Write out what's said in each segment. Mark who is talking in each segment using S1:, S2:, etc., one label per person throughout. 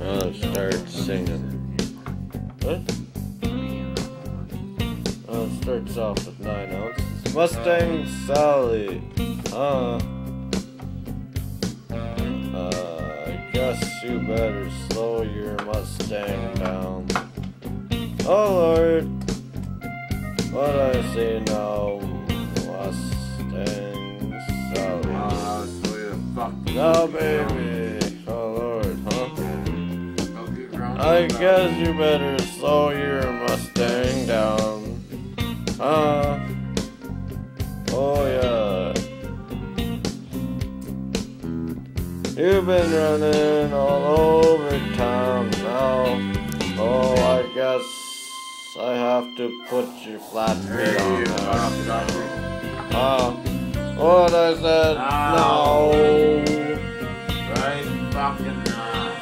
S1: I'll start singing. What? It starts off with 9 ounces. Mustang Sally. I guess you better slow your Mustang down. Oh Lord, what I say now, Mustang Sally. No baby, oh Lord, huh? I guess you better slow your Mustang down. Oh yeah. You've been running all over town now. Oh, I guess I have to put your flat feet on now. What I said, no.
S2: Right fucking now.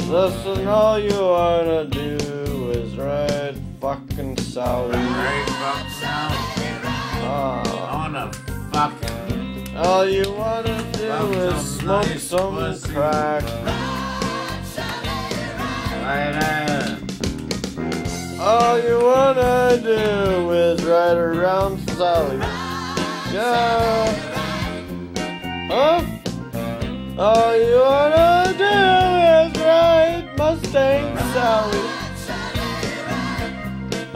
S1: Listen, all you wanna do is ride fucking Sally.
S2: Right fucking Sally. On a fucking.
S1: All you wanna do is smoke some crack. All you wanna do is ride around Sally. Yeah. Huh? All you wanna do is ride Mustang Sally.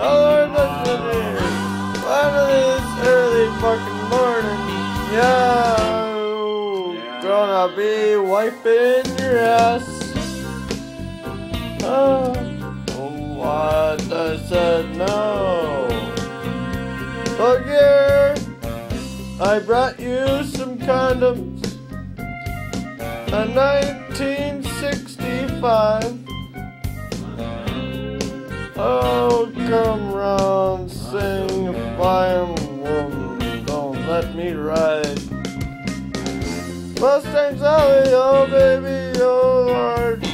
S1: Oh Lord, listen here. One of these early fucking mornings, yeah, gonna be wiping your ass. Oh, what I said no. Look here, I brought you some condoms. A 1965. Oh, come round, sing if I am a woman, don't let me ride. Mustang Sally, oh baby, oh Lord.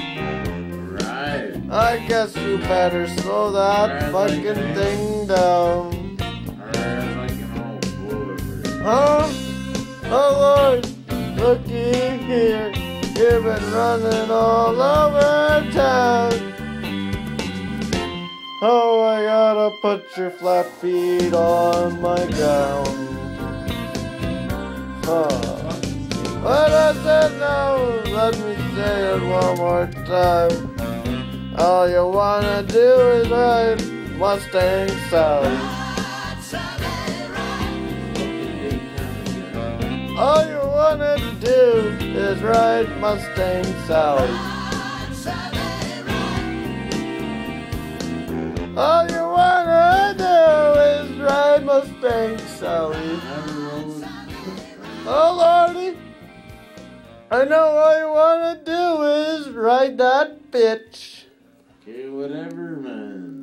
S2: Right.
S1: I guess you better slow that fucking thing down. Huh? Oh Lord, looky here, you've been running all over town. Oh, I gotta put your flat feet on my gown. But I said no, let me say it one more time. All you wanna do is ride Mustang Sally. All you wanna do is ride Mustang Sally. All you wanna do is ride Mustang Sally. Oh Lordy, I know all you wanna do is ride that bitch.
S2: Okay, whatever, man.